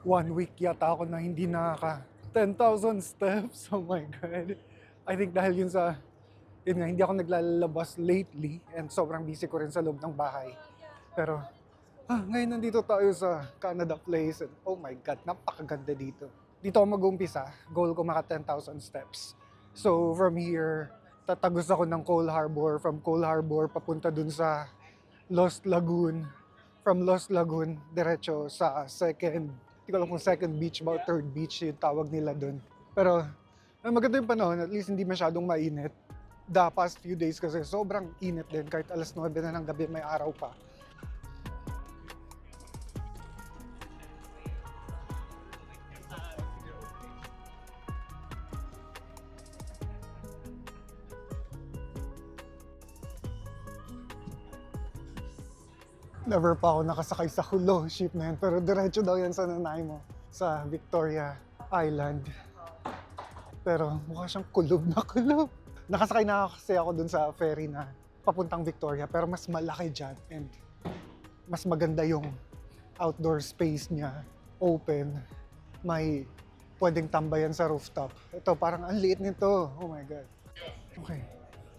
1 week yata ako na hindi nakaka 10,000 steps. Oh my God. I think dahil yun sa, yun nga, hindi ako naglalabas lately and sobrang busy ko rin sa loob ng bahay. Pero, ngayon nandito tayo sa Canada Place and oh my God, napakaganda dito. Dito ako mag-umpisa, goal ko maka 10,000 steps. So from here, tatagos ako ng Cole Harbor, from Cole Harbor papunta dun sa Lost Lagoon. From Lost Lagoon, diretso sa second, hindi ko alam kung second beach ba o third beach yung tawag nila dun. Pero maganda yung panahon, at least hindi masyadong mainit. The past few days kasi sobrang init din, kahit alas 9 na ng gabi may araw pa. Never pa ako nakasakay sa Hulo ship na yun, pero diretso daw yan sa Nanaimo, sa Victoria Island. Pero mukha siyang kulob na kulob. Nakasakay na kasi ako dun sa ferry na papuntang Victoria, pero mas malaki dyan and mas maganda yung outdoor space niya, open. May pwedeng tambayan sa rooftop. Ito, parang ang liit nito. Oh my God. Okay.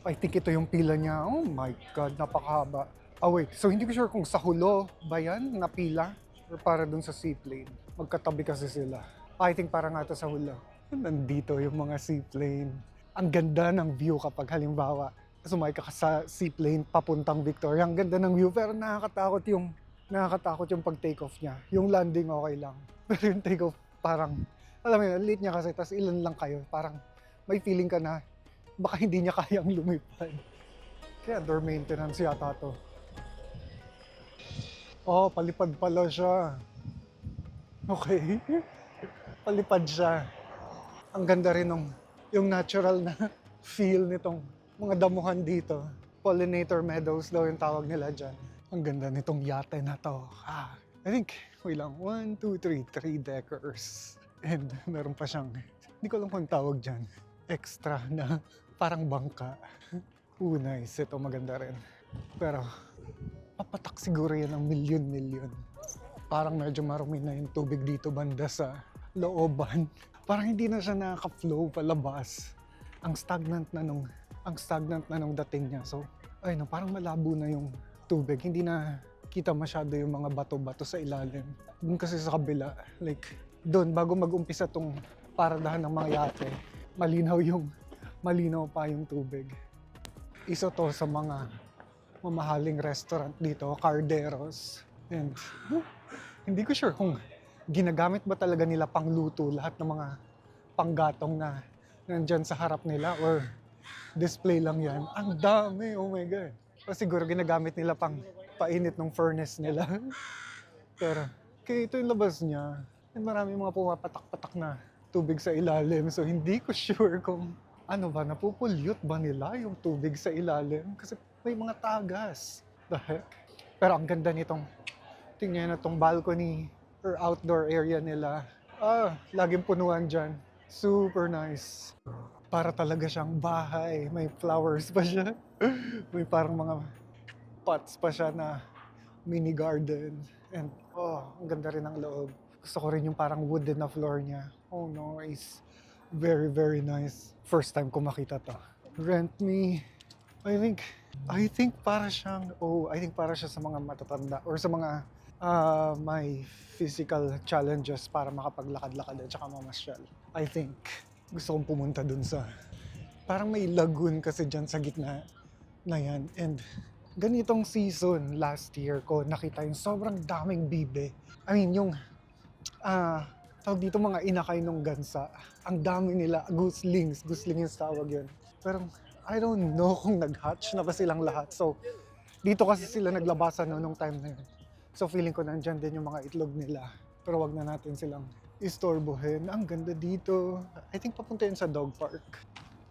I think ito yung pila niya. Oh my God, napakahaba. Wait. So hindi ko sure kung sa Hulo ba yan na pila or para dun sa seaplane. Magkatabi kasi sila. I think para nga ito sa Hulo. Nandito yung mga seaplane. Ang ganda ng view kapag halimbawa sumakay ka sa seaplane papuntang Victoria. Ang ganda ng view pero nakakatakot yung pag-take off niya. Yung landing okay lang. Pero yung take off parang, alam mo yun, late niya kasi, tas ilan lang kayo. Parang may feeling ka na baka hindi niya kayang lumipad. Kaya door maintenance yata to. Oh, palipad pala siya. Okay. Palipad siya. Ang ganda rin ng yung natural na feel nitong mga damuhan dito. Pollinator meadows daw yung tawag nila dyan. Ang ganda nitong yate na to. I think, wait lang, 1, 2, 3 deckers. And meron pa siyang, hindi ko alam kung tawag dyan, extra na parang bangka. Nice. Ito maganda rin. Pero, papatak siguro yan ng milyon-milyon. Parang medyo marumi na yung tubig dito banda sa looban. Parang hindi na siya nakaka-flow palabas. Ang stagnant na nung dating niya. So, parang malabo na yung tubig. Hindi na kita masyado yung mga bato-bato sa ilalim. Doon kasi sa kabila, like, doon bago mag-umpisa tong paradahan ng mga yate, malinaw pa yung tubig. Isa to sa mga mamahaling restaurant dito, Carderos. And hindi ko sure kung ginagamit ba talaga nila pangluto lahat ng mga panggatong na nandyan sa harap nila or display lang yan. Ang dami, oh my God. O siguro ginagamit nila pang painit ng furnace nila. Pero kaya ito yung labas niya. And marami mga pumapatak-patak na tubig sa ilalim. So hindi ko sure kung napupulyot ba nila yung tubig sa ilalim? Kasi may mga tagas. The heck? Pero ang ganda nitong, tingnan na itong balcony or outdoor area nila. Laging punuan dyan. Super nice. Para talaga siyang bahay. May flowers pa siya. May parang mga pots pa siya na mini garden. And ang ganda rin ng loob. Gusto ko rin yung parang wooden na floor niya. Oh no, it's very, very nice. First time ko makita to. Rent me. I think para siyang, para siya sa mga matatanda or sa mga may physical challenges para makapaglakad-lakad at saka mamasyal. I think gusto kong pumunta dun sa, parang may lagoon kasi dyan sa gitna na yan. And ganitong season last year ko nakita yung sobrang daming bibe. I mean yung tawag dito mga inakay nung gansa. Ang dami nila, guslings yung tawag yun. Pero I don't know kung nag-hatch na ba silang lahat. So dito kasi sila naglabasan nung time na yun. So feeling ko nandyan din yung mga itlog nila. Pero wag na natin silang istorbohin. Ang ganda dito. I think papunta yun sa dog park.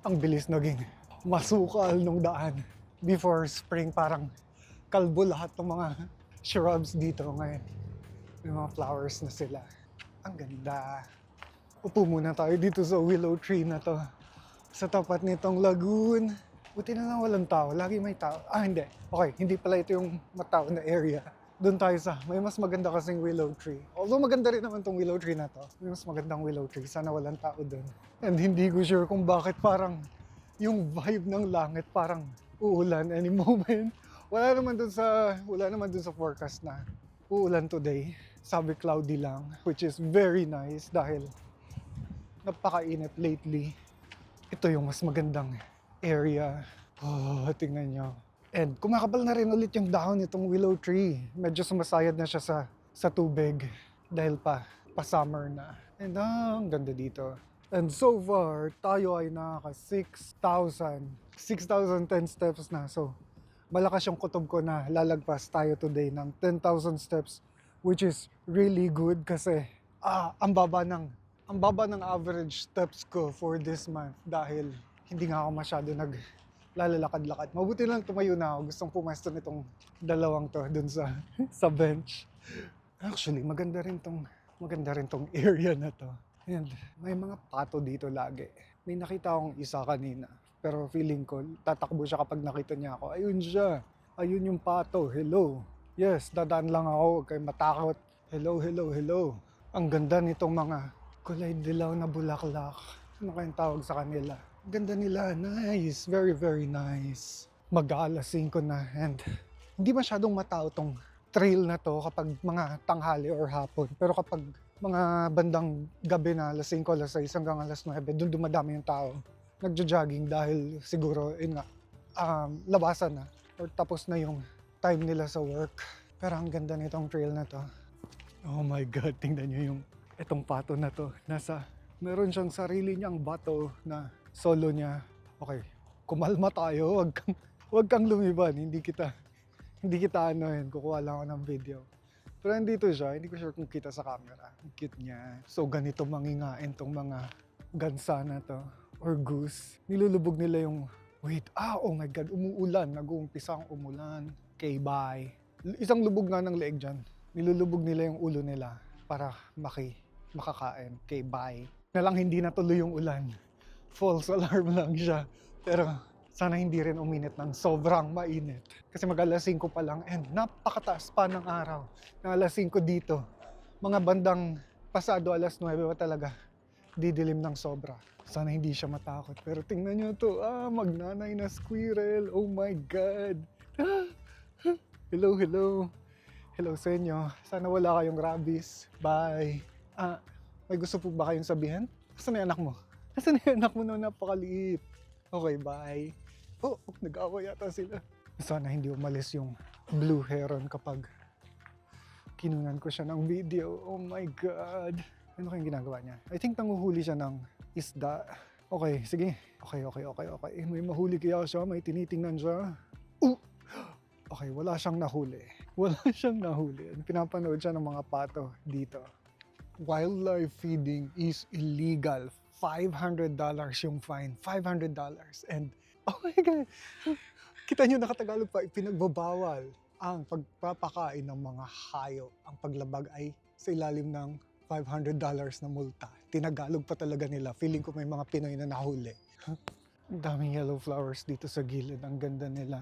Ang bilis naging masukal nung daan. Before spring parang kalbo lahat ng mga shrubs dito ngayon. May mga flowers na sila. Ang ganda. Upo muna tayo dito sa willow tree na to. Sa tapat nitong lagoon. Buti na lang walang tao. Lagi may tao. Hindi. Okay, hindi pala ito yung matao na area. Doon tayo sa, may mas maganda kasing willow tree. Although maganda rin naman tong willow tree na to. May mas magandang willow tree. Sana walang tao doon. And hindi ko sure kung bakit parang yung vibe ng langit parang uulan any moment. Wala naman dun sa forecast na uulan today. Sabi cloudy lang, which is very nice dahil napakainit lately. Ito yung mas magandang area. Oh, tingnan nyo. And kumakabal na rin ulit yung dahon nitong willow tree. Medyo sumasayad na siya sa tubig dahil pa-summer na. And ang ganda dito. And so far, tayo ay nakaka 6,010 steps na. So, malakas yung kutob ko na lalagpas tayo today ng 10,000 steps, which is really good kasi ang baba ng average steps ko for this month dahil hindi nga ako masyado lalakad-lakad. Mabuti lang tumayo na ako. Gustong pumesto nitong dalawang to dun sa bench. Actually, maganda rin tong area na to. And may mga pato dito lagi. May nakita akong isa kanina. Pero feeling ko, tatakbo siya kapag nakita niya ako. Ayun siya. Ayun yung pato. Hello. Yes, dadaan lang ako. Huwag kayong matakot. Hello, hello, hello. Ang ganda nitong mga kulay dilaw na bulaklak. Ano kayong tawag sa kanila? Ganda nila, nice, very very nice. Mag-aalas 5 na and hindi masyadong matao tong trail na to kapag mga tanghali or hapon. Pero kapag mga bandang gabi na alas 5, alas 6 hanggang alas 9, doon dumadami yung tao. Nagjo-jogging dahil siguro, yun nga, labasan na or tapos na yung time nila sa work. Pero ang ganda nitong trail na to. Oh my God, tingnan nyo yung itong pato na to. Meron siyang sarili niyang bato na solo niya. Okay, kumalma tayo, wag kang lumiban, hindi kita kukuha lang ako ng video. Pero nandito siya, hindi ko sure kung kita sa camera. Ang cute niya. So ganito mangingain tong mga gansa na to, or goose. Nilulubog nila yung, oh my God, umuulan, nag-uumpisang umulan. Okay, bye. Isang lubog nga ng leeg dyan. Nilulubog nila yung ulo nila para makakain. Okay, bye. Na lang hindi natuloy yung ulan. False alarm lang siya. Pero sana hindi rin uminit ng sobrang mainit. Kasi mag-alas 5 pa lang and napakataas pa ng araw. Ng alas 5 dito. Mga bandang pasado alas 9 pa talaga. Didilim ng sobra. Sana hindi siya matakot. Pero tingnan nyo to. Magnanay na squirrel. Oh my God. Hello, hello. Hello sa inyo. Sana wala kayong rabies. Bye. May gusto po ba kayong sabihin? Asan na yung anak mo? Asan na yung anak mo na napakaliit? Okay, bye. Oh, nag-awa yata sila. Sana hindi umalis yung blue heron kapag kinunan ko siya ng video. Oh my God. Ano kayong ginagawa niya? I think nanguhuli siya ng isda. Okay, sige. Okay. May mahuli kaya siya, may tinitingnan siya. Okay, wala siyang nahuli. Pinapanood siya ng mga pato dito. Wildlife feeding is illegal. $500 yung fine. $500. And, oh my God, kita nyo nakatagalog pa, pinagbabawal ang pagpapakain ng mga hayop. Ang paglabag ay sa ilalim ng $500 na multa. Tinagalog pa talaga nila. Feeling ko may mga Pinoy na nahuli. Ang daming yellow flowers dito sa gilid. Ang ganda nila.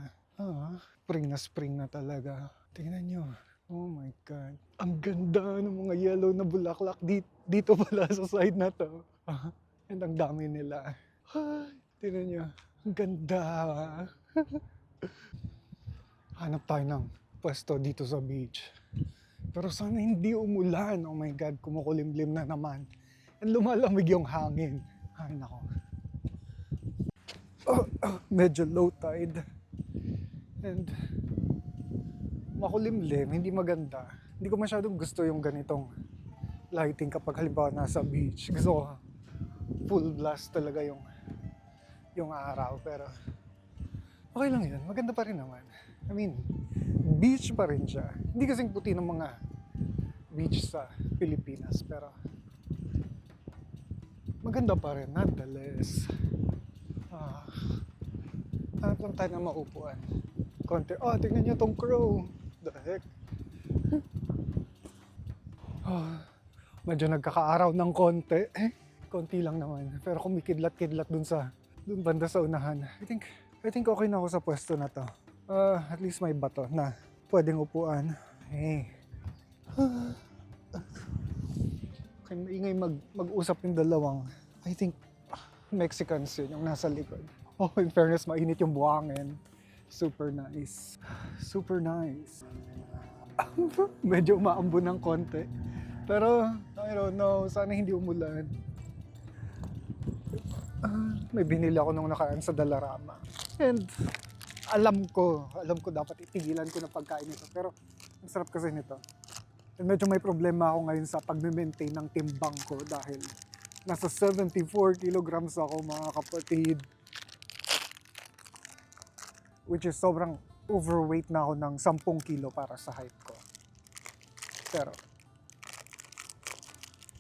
Spring na talaga. Tingnan nyo. Oh my God. Ang ganda ng mga yellow na bulaklak dito pala sa side na to. And ang dami nila. Tingnan nyo. Ang ganda. Hanap tayo ng pwesto dito sa beach. Pero sana hindi umulan. Oh my God, kumukulimlim na naman. And lumalamig yung hangin. Ay, nako. Medyo low tide. And makulimlim, hindi maganda. Hindi ko masyadong gusto yung ganitong lighting kapag halimbawa nasa beach. Gusto ko full blast talaga yung araw. Pero okay lang yun. Maganda pa rin naman. I mean, beach pa rin siya. Hindi kasing puti ng mga beach sa Pilipinas. Pero maganda pa rin, nonetheless. Hanap lang tayo ng maupuan. Konti. Tingnan niyo tong crow. The heck? Medyo nagkakaaraw ng konti. Konti lang naman. Pero kumikidlat-kidlat dun banda sa unahan. I think okay na ako sa pwesto na to. At least may bato na pwedeng upuan. Okay. Okay, maingay mag-usap yung dalawang. I think Mexicans yun, yung nasa likod. Oh, in fairness, mainit yung buhangin. Super nice. Super nice. Medyo umaambon ng konti. Pero, I don't know, sana hindi umulan. May binili ako nung nakaraan sa Dalarama. And alam ko dapat itigilan ko na pagkain nito. Pero ang sarap kasi nito. And medyo may problema ako ngayon sa pag-maintain ng timbang ko dahil nasa 74 kilograms ako, mga kapatid. Which is sobrang overweight na ako ng 10 kilo para sa height ko. Pero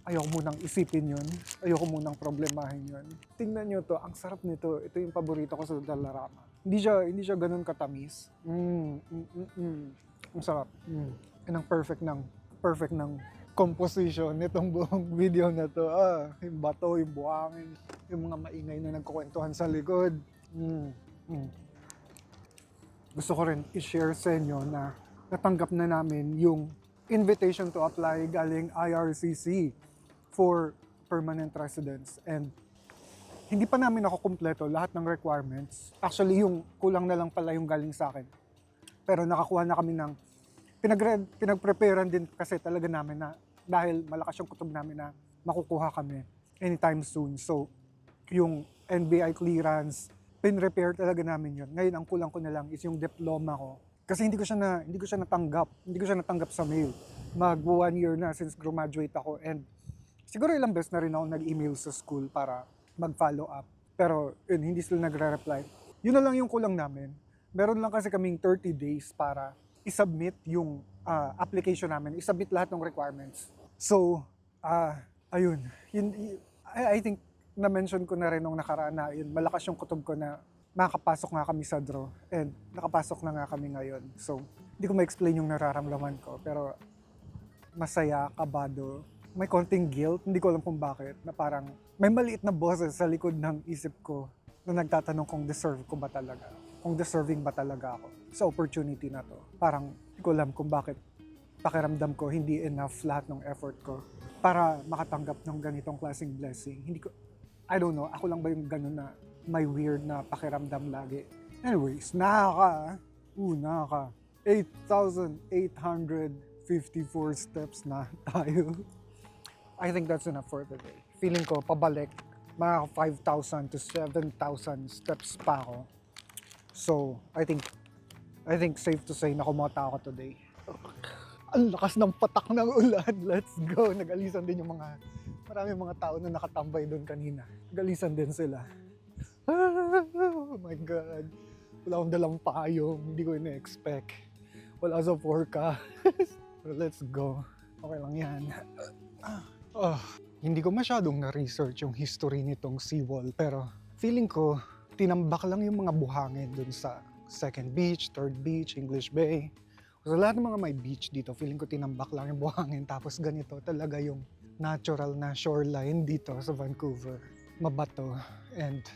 ayoko munang isipin yun. Ayoko munang problemahin yun. Tingnan nyo to, ang sarap nito. Ito yung paborito ko sa Dalarama. Hindi siya ganun katamis. Ang sarap. Yan ang perfect ng composition nitong buong video na to. Yung bato, yung buhangin, yung mga maingay na nagkukwentuhan sa likod. Gusto ko rin i-share sa inyo na natanggap na namin yung invitation to apply galing IRCC for permanent residence. And hindi pa namin ako kumpleto lahat ng requirements. Actually, yung kulang na lang pala yung galing sa akin. Pero nakakuha na kami ng pinag-preparean din kasi talaga namin na dahil malakas yung kutob namin na makukuha kami anytime soon. So, yung NBI clearance, pin-repair talaga namin yun. Ngayon, ang kulang ko na lang is yung diploma ko. Kasi hindi ko siya natanggap sa mail. Mag 1 year na since graduate ako and siguro ilang beses na rin ako nag-email sa school para mag-follow up. Pero yun, hindi sila nagre-reply. Yun na lang yung kulang namin. Meron lang kasi kaming 30 days para i-submit yung application namin, i-submit lahat ng requirements. So, ayun. I think na-mention ko na rin nung nakaraan na yun, malakas yung kutob ko na makakapasok nga kami sa draw and nakapasok na nga kami ngayon. So, hindi ko ma-explain yung nararamdaman ko pero masaya, kabado, may konting guilt, hindi ko alam kung bakit, na parang may maliit na boses sa likod ng isip ko na nagtatanong kung deserving ba talaga ako sa opportunity na to. Parang hindi ko alam kung bakit pakiramdam ko hindi enough lahat ng effort ko para makatanggap ng ganitong klaseng blessing. I don't know, ako lang ba yung ganun na may weird na pakiramdam lagi. Anyways, nakaka 8,854 steps na tayo. I think that's enough for today. Feeling ko, pabalik, mga 5,000 to 7,000 steps pa ako. So, I think safe to say na kumota ako today. Ang lakas ng patak ng ulan. Let's go. Nag-alisan din yung maraming mga tao na nakatambay doon kanina. Nag-alisan din sila. Oh my God. Wala akong dalang payong. Hindi ko ina-expect. Wala sa forecast. Let's go. Okay lang yan. Hindi ko masyadong na-research yung history nitong seawall. Pero feeling ko, tinambak lang yung mga buhangin dun sa second beach, third beach, English Bay. Sa lahat ng mga may beach dito, feeling ko tinambak lang yung buhangin. Tapos ganito talaga yung natural na shoreline dito sa Vancouver. Mabato. And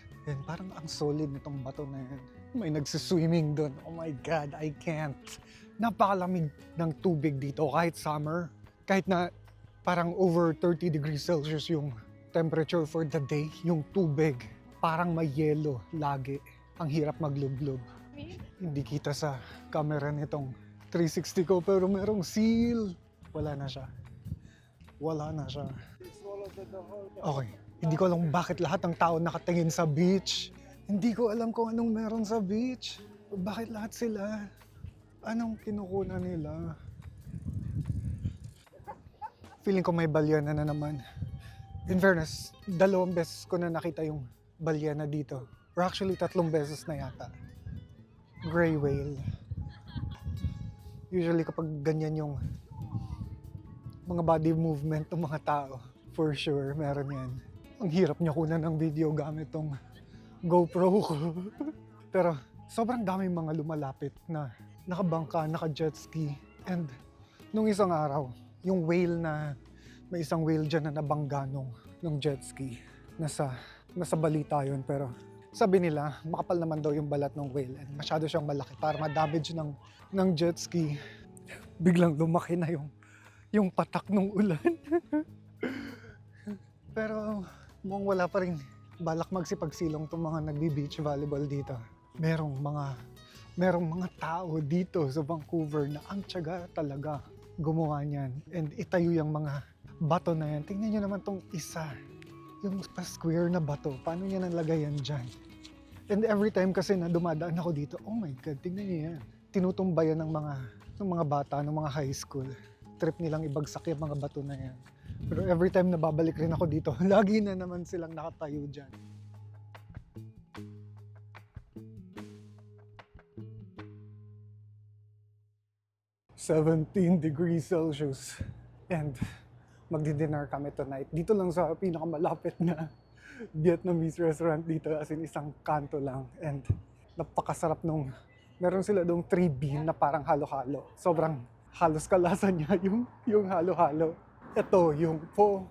parang ang solid nitong bato na yan. May nagsiswimming doon. Oh my God, I can't. Napakalamig ng tubig dito kahit summer. Kahit na parang over 30 degrees Celsius yung temperature for the day, yung tubig. Parang may yelo lagi. Ang hirap maglublob. Hindi kita sa camera nitong 360 ko pero merong seal. Wala na siya. Okay. Hindi ko alam bakit lahat ng tao nakatingin sa beach. Hindi ko alam kung anong meron sa beach. Bakit lahat sila? Anong kinukunan nila? Feeling ko may balyana na naman. In fairness, 2 beses ko na nakita yung balyana dito. Or actually 3 beses na yata. Gray whale. Usually kapag ganyan yung mga body movement ng mga tao, for sure, meron yan. Ang hirap niya kunan ng video gamit tong GoPro ko. Pero sobrang daming mga lumalapit na nakabangka, naka-jet ski. And nung isang araw, yung whale may isang whale dyan na nabangga nung jet ski. Nasa balita yun, pero sabi nila, makapal naman daw yung balat ng whale and masyado siyang malaki para ma-damage ng jet ski. biglang lumaki na yung patak ng ulan. Pero mukhang wala pa rin balak magsipagsilong itong mga nagbi-beach volleyball dito. Merong mga tao dito sa Vancouver na ang tiyaga talaga gumawa niyan. And itayo yung mga bato na yan. Tingnan nyo naman tong isa. Yung pa-square na bato. Paano niya nalagay yan dyan? And every time kasi na dumadaan ako dito, oh my God, tingnan niyo yan. Tinutumbayan ng mga bata, ng mga high school. Trip nilang ibagsak yung mga bato na yan. Pero every time na babalik rin ako dito, lagi na naman silang nakatayo dyan. $17 degrees Celsius. And magdi-dinner kami tonight. Dito lang sa pinakamalapit na Vietnamese restaurant dito, as in isang kanto lang. And napakasarap nung, meron sila dong 3 bean na parang halo-halo. Sobrang halos kalasa niya yung halo-halo. Ito, yung pho,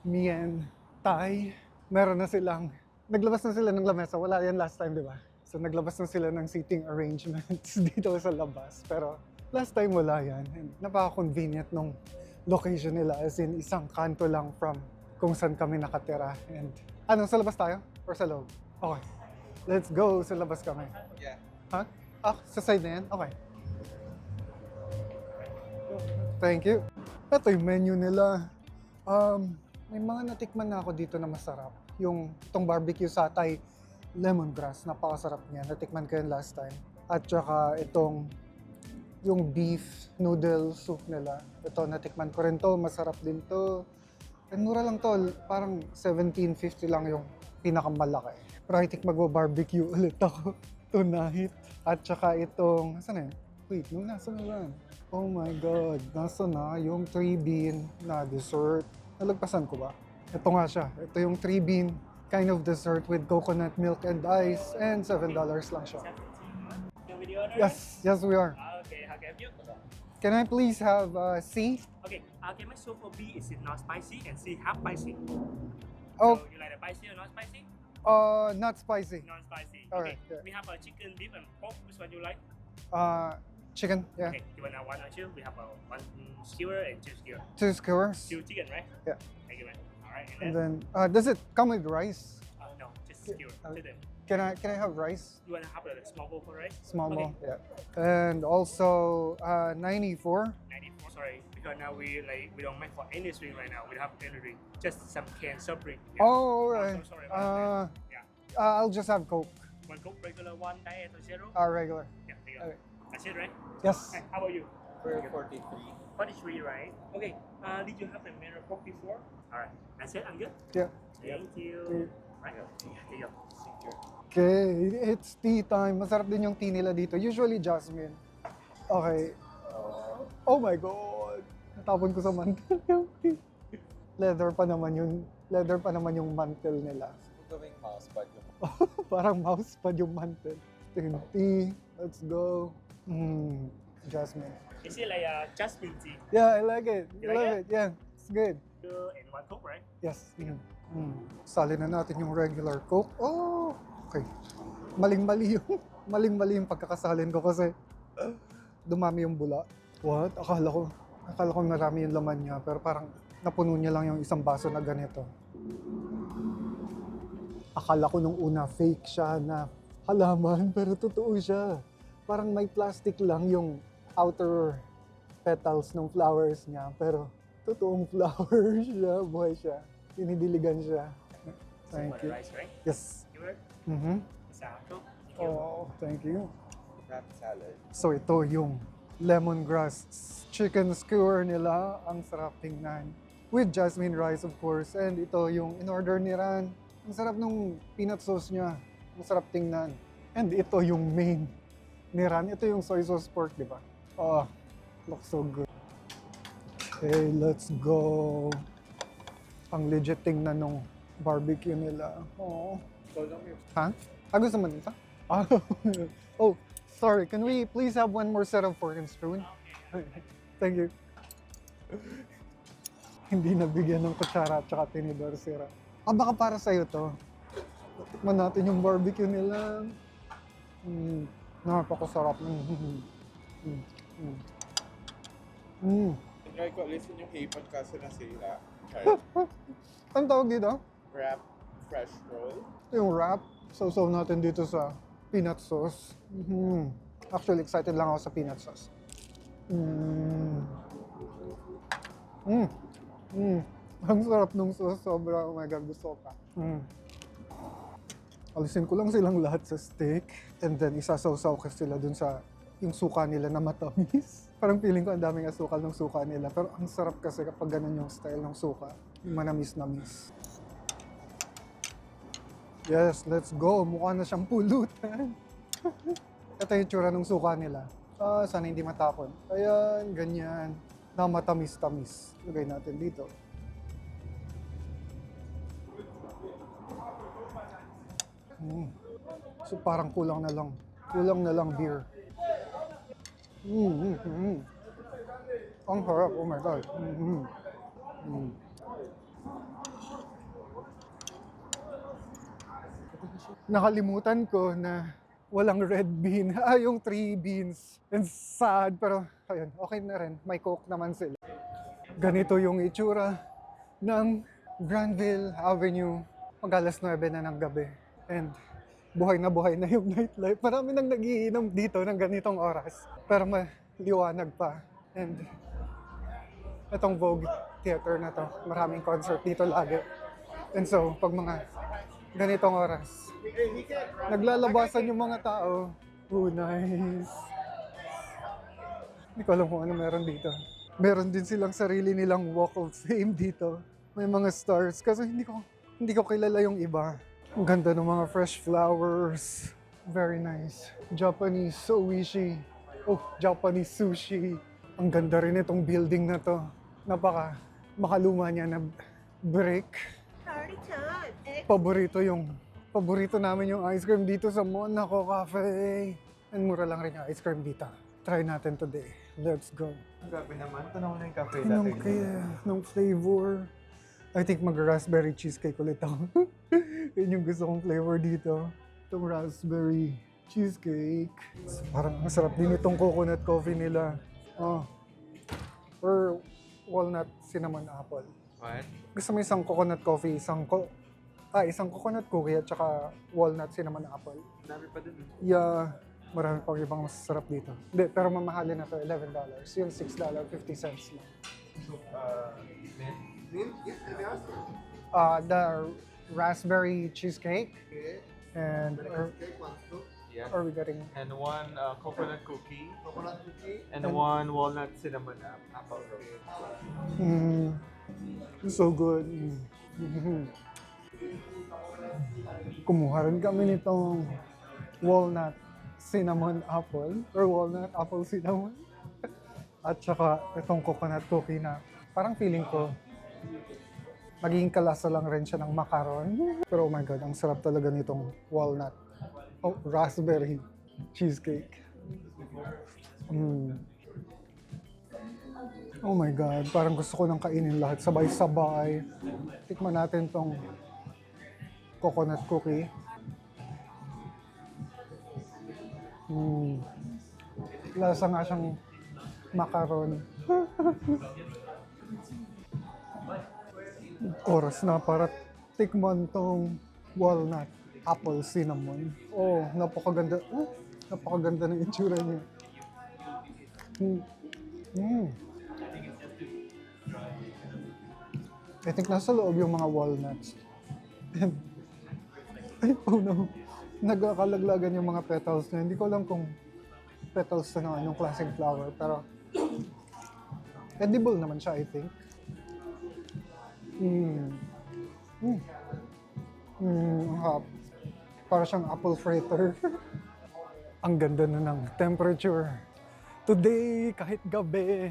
mien, thai. Meron na silang, naglabas na sila ng lamesa. Wala yan last time, di ba? So naglabas na sila ng seating arrangements dito sa labas. Pero last time wala yan. And napaka-convenient nung location nila, as in isang kanto lang from kung saan kami nakatira. And sa labas tayo? Or sa loob? Okay. Let's go. Sa labas kami. Yeah. Ha? Sa side na yan? Okay. Thank you. Ito yung menu nila. May mga natikman na ako dito na masarap. Itong barbecue satay lemongrass, napakasarap niya. Natikman ko yun last time. At saka yung beef noodle soup nila. Ito, natikman ko rin to. Masarap din to. And mura lang to. Parang $17.50 lang yung pinakamalaki. Pero I think magba-barbecue ulit ako tonight. At saka itong, saan na yun? Wait, nasa na lang? Oh my God, nasa na yung 3-bean na dessert. Nalagpasan ko ba? Ito nga siya. Ito yung 3-bean kind of dessert with coconut milk and ice, and $7 lang siya. Yes, we are. Okay, how can I help you? Can I please have C? Okay, my soup for B is it not spicy and C half spicy. Oh, So you like the spicy or not spicy? not spicy. Non spicy. Alright, Okay, yeah. we have a chicken, beef, and pork. Which one you like? Chicken, yeah. Okay, you want one or two? We have one skewer and two skewer. 2 skewers. Two chicken, right? Yeah. Thank you, man. All right, And and then then, does it come with rice? no, just Yeah, skewer. I'll- Chicken. Can I have rice? You want to have a small bowl for rice? Small Okay. bowl, yeah. And also 94. 94. Sorry, because now we don't make for any drink right now. We don't have any drink. Just some canned soft drink. Yeah. Oh, alright. so sorry about that. Yeah. I'll just have Coke. One Coke regular, one diet or zero. Regular. Yeah, there you go. Okay. That's it, right? Yes. Hey, how about you? For 43. 43, right? Okay. Did you have the mirror pork before? All right. That's it. I'm good. Yeah. Thank you. Yeah. Right. There you go. Okay, it's tea time. Masarap din yung tea nila dito. Usually jasmine. Okay. Oh my God! Natapon ko sa mantel yung tea. Leather pa naman yung mantel nila. Gawing mousepad yung Parang mousepad yung mantel. Ito yung tea. Let's go. Jasmine. Is it like jasmine tea? Yeah, I like it. You I like love it? Yeah, it's good. And one Coke, right? Yes. Sali na natin yung regular Coke. Oh! Okay. Maling-mali yung pagkakasalin ko kasi dumami yung bula. What? Akala ko marami yung laman niya, pero parang napuno niya lang yung isang baso na ganito. Akala ko nung una fake siya na halaman, pero totoo siya. Parang may plastic lang yung outer petals ng flowers niya, pero totoong flower siya, buhay siya. Tinidiligan siya. Thank For you. the rice, right? Yes. You were? Mm-hmm. Sa Coke. Thank you. Oh, thank you. wrap salad. So ito yung lemongrass chicken skewer nila. Ang sarap tingnan. With jasmine rice of course. And ito yung in-order ni Ran. Ang sarap nung peanut sauce niya. Ang sarap tingnan. And ito yung main ni Ran. Ito yung soy sauce pork, di ba? Oh, looks so good. Okay, let's go. Ang legit tingnan nung barbecue nila. Oh. Ha? Gusto mo dito? Oh, sorry. Can we please have one more set of fork and spoon? Thank you. Hindi nabigyan ng kutsara at saka tinidor si Ra. Baka para sa'yo to. Tikman natin yung barbecue nila. Napakasarap. Mm. Try ko alisin yung hipon kaso nasira. Try. Anong tawag dito? Wrap fresh roll. Yung wrap. Sausaw natin dito sa peanut sauce. Mhm. Actually, excited lang ako sa peanut sauce. Mm. Mm. Mm. Ang sarap nung sauce. Sobra. Oh my God, gusto ko pa. Mm. Alisin ko lang silang lahat sa steak. And then, isasawsaw ko sila dun sa yung suka nila na matamis. Parang feeling ko ang daming asukal ng suka nila. Pero ang sarap kasi kapag ganun yung style ng suka. Yung manamis-namis. Yes, let's go. Mukha na siyang pulutan. Ito yung tsura ng suka nila. Sana hindi matapon. Ayan, ganyan. Na matamis-tamis. Lagay natin dito. So parang kulang na lang. Kulang na lang beer. Ang harap. Oh my God. Nakalimutan ko na walang red bean. Yung 3 beans. And sad, pero ayun, okay na rin. May coke naman sila. Ganito yung itsura ng Granville Avenue pag alas 9 na ng gabi. And buhay na yung nightlife. Marami nang nagiinom dito ng ganitong oras. Pero maliwanag pa. And itong Vogue Theater na to, maraming concert dito lagi. And so, pag mga ganitong oras, naglalabasan yung mga tao. Oh, nice. Hindi ko alam kung ano meron dito. Meron din silang sarili nilang Walk of Fame dito. May mga stars. Kasi hindi ko kilala yung iba. Ang ganda ng mga fresh flowers. Very nice. Japanese oishi. Oh, Japanese sushi. Ang ganda rin itong building na to. Makaluma niya na brick. Paborito namin yung ice cream dito sa Monaco Cafe. And mura lang rin yung ice cream dito. Try natin today. Let's go. Grabe naman. Tanong na yung cafe Anong kaya? Anong flavor? I think mag-raspberry cheesecake ulit ako. Yun yung gusto kong flavor dito. Itong raspberry cheesecake. Parang ang sarap din itong coconut coffee nila. Oh. Or walnut cinnamon apple. What? Gusto mo isang coconut coffee, isang coconut cookie at saka walnut cinnamon apple. Dami pa dun. Yeah, marami pang ibang masasarap dito. Hindi, pero mamahalin na to, $11. Yung $6.50 lang. So, mint? Yes, The raspberry cheesecake Okay. and Cake, 1, 2. Yeah. are we getting And one coconut cookie, Coconut cookie. and one walnut cinnamon apple. so good. Kumuha rin kami nitong walnut cinnamon apple or walnut apple cinnamon at saka itong coconut cookie na parang feeling ko magiging kalasa lang rin siya ng macaron. Pero oh my God, ang sarap talaga nitong walnut. Oh, raspberry cheesecake. Oh my God, parang gusto ko nang kainin lahat sabay-sabay. Tikman natin tong coconut cookie. Lasa nga siyang macaron. Oras na para tikman tong walnut apple cinnamon. Oh, napakaganda. Napakaganda ng itsura niya. I think nasa loob yung mga walnuts. Ay, oh no. Nagkakalaglagan yung mga petals na. Hindi ko alam kung petals na anong klaseng flower. Pero edible naman siya, I think. Para siyang apple fritter. Ang ganda na ng temperature. Today, kahit gabi,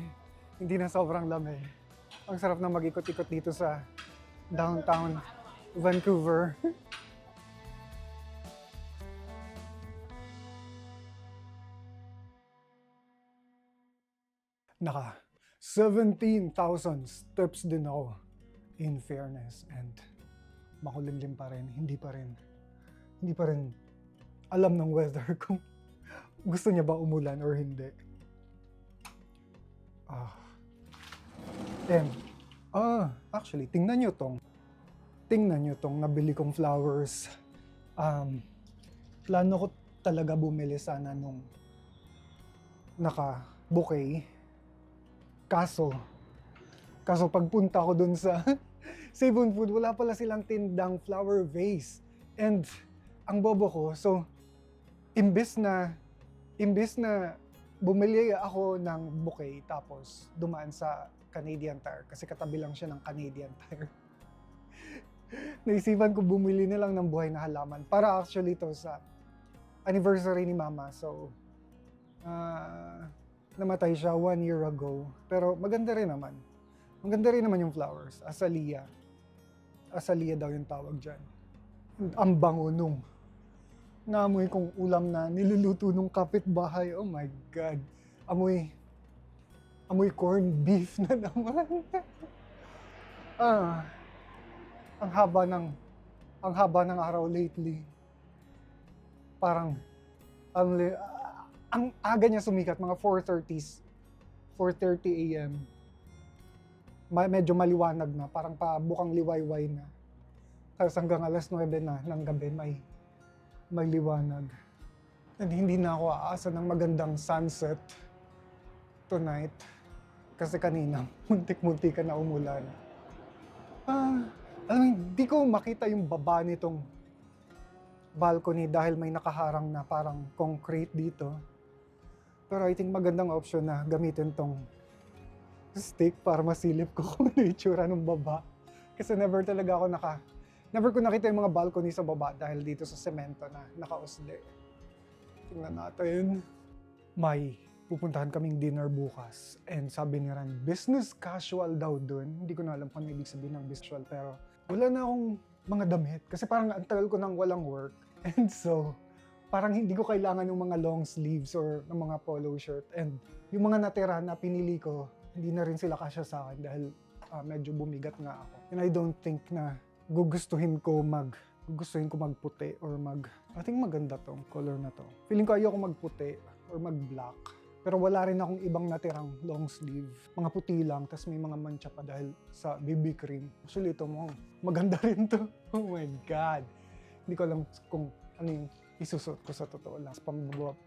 hindi na sobrang lamig. Ang sarap na mag-ikot-ikot dito sa downtown Vancouver. Naka 17,000 steps din ako, in fairness, and makulimlim pa rin, hindi pa rin alam ng weather kung gusto niya ba umulan or hindi. And, actually, tingnan nyo tong. Tingnan nyo tong nabili kong flowers. Plano ko talaga bumili sana nung naka-bouquet. Kaso pagpunta ko dun sa Save on Food, wala pala silang tindang flower vase. And ang bobo ko, so imbes na bumili ako ng bouquet tapos dumaan sa Canadian Tire kasi katabi lang siya ng Canadian Tire. Naisipan ko bumili na lang ng buhay na halaman para actually to sa anniversary ni Mama. So, namatay siya 1 year ago. Pero maganda rin naman. Maganda rin naman yung flowers. Azalea. Azalea daw yung tawag dyan. Ang bango nung naamoy kong ulam na niluluto nung kapitbahay. Oh my God. Amoy corned beef na naman. Ang haba ng araw lately. Parang ang aga niya sumikat, mga 4:30 a.m. Medyo maliwanag na, parang bukang liwayway na. Tapos hanggang alas 9 na ng gabi may liwanag. And hindi na ako aasa ng magandang sunset tonight. Kasi kanina, muntik-muntik na umulan. Alam mo, hindi ko makita yung baba nitong balcony dahil may nakaharang na parang concrete dito. Pero I think magandang option na gamitin tong stick para masilip ko kung ano yung itsura ng baba. Kasi never ko nakita yung mga balcony sa baba dahil dito sa semento na nakausli. Tingnan natin. May pupuntahan kaming dinner bukas. And sabi ni Ran, business casual daw dun. Hindi ko na alam kung ano ibig sabihin ng business casual. Pero wala na akong mga damit. Kasi parang ang tagal ko nang walang work. And so, parang hindi ko kailangan yung mga long sleeves or ng mga polo shirt. And yung mga natira na pinili ko, hindi na rin sila kasya sa akin dahil medyo bumigat nga ako. And I don't think na gugustuhin ko magputi or I think maganda tong color na to. Feeling ko ayoko magputi or mag-black. Pero wala rin akong ibang natirang long sleeve. Mga puti lang, tas may mga mancha pa dahil sa BB cream. Actually, ito mo, maganda rin to. Oh my God. Hindi ko alam kung ano yung isusot ko sa totoo lang.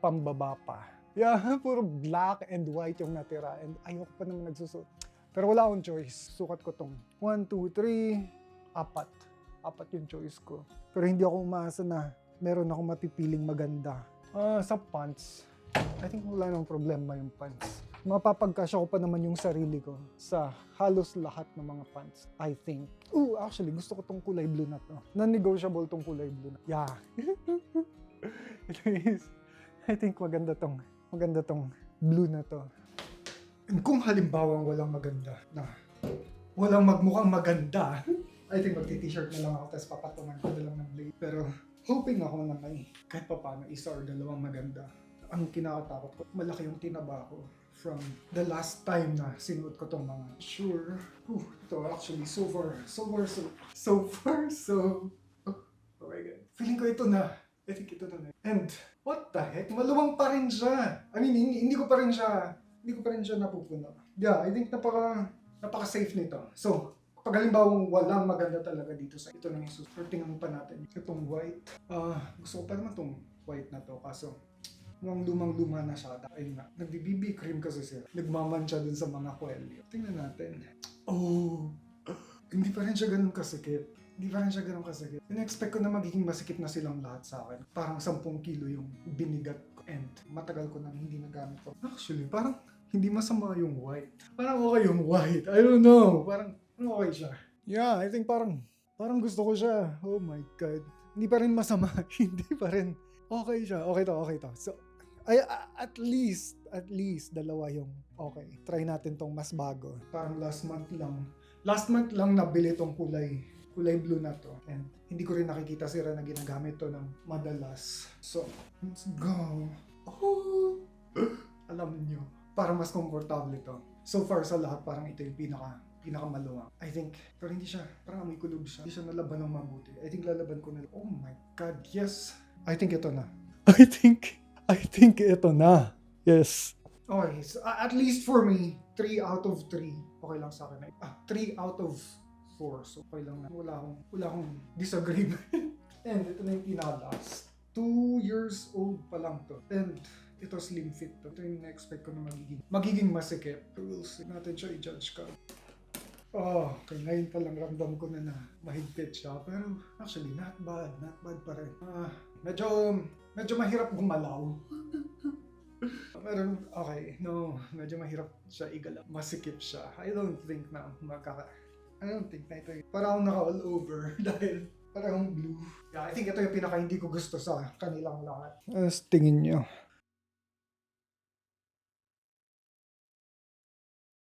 Pambaba pa. Yeah, puro black and white yung natira. And ayoko pa naman nagsusot. Pero wala akong choice. Sukat ko tong 1, 2, 3, 4. 4 yung choice ko. Pero hindi ako umaasa na meron akong mapipiling maganda. Sa pants, I think wala nang problema yung pants. Mapapagkasya ko pa naman yung sarili ko sa halos lahat ng mga pants, I think. Actually, gusto ko tong kulay blue na to. Non-negotiable tong kulay blue na. Yeah. I think maganda tong blue na to. And kung halimbawang walang maganda na walang magmukhang maganda, I think magti-t-shirt na lang ako tapos papatungan ko na lang ng blade. Pero hoping ako na may kahit pa paano isa or dalawang maganda. Ang kinakatakot ko, malaki yung tinaba ko from the last time na sinuot ko tong mga sure. Ito actually so far, oh my God. Feeling ko ito na. I think ito na. And what the heck? Maluwang pa rin siya. I mean, hindi ko pa rin siya napupuno. Yeah, I think napaka-safe nito. So, pag halimbawa walang maganda talaga dito sa ito na yung susunod, tingnan pa natin. Itong white. Gusto ko pa naman itong white na to. Kaso, mukhang lumang-luma na siya. Ayun nga, nagbi-BB cream kasi sila. Nagmamantsa dun sa mga kwelyo. Tingnan natin. Hindi pa rin siya ganun kasikip. In-expect ko na magiging masikip na silang lahat sa akin. Parang 10 kilo yung binigat ko. And matagal ko nang hindi nagamit ko. Actually, parang hindi masama yung white. Parang okay yung white. I don't know. Parang okay siya. Yeah, I think parang gusto ko siya. Oh my God. Hindi pa rin masama. Hindi pa rin. Okay siya. Okay to. So, at least dalawa yung okay. Try natin tong mas bago. Parang last month lang nabili tong kulay blue na to. And hindi ko rin nakikita sila na ginagamit to ng madalas. So, let's go. Alam nyo, parang mas komportable to. So far sa lahat, parang ito yung pinakamaluwang. I think, pero hindi siya, parang amoy kulog siya. Hindi siya nalaban ng mabuti. I think lalaban ko na. Oh my God, yes. I think ito na. I think ito na. Yes. Okay, so at least for me, 3 out of 3. Okay lang sa akin. 3 out of 4. So, okay lang na. Wala akong disagreement. And ito na yung pinaka-last. 2 years old pa lang to. And ito slim fit to. Ito yung na-expect ko na magiging masikip. So, we'll see. Natin siya i-judge ka. Oh, okay. Ngayon pa lang ramdam ko na mahigpit siya. Pero actually, not bad. Not bad pa rin. Medyo mahirap gumalaw. Meron, okay, no, medyo mahirap siya igalaw. Masikip siya. I don't think na ito para akong naka-all over dahil parang blue. Yeah, I think ito yung pinaka hindi ko gusto sa kanilang lahat. Tingin nyo.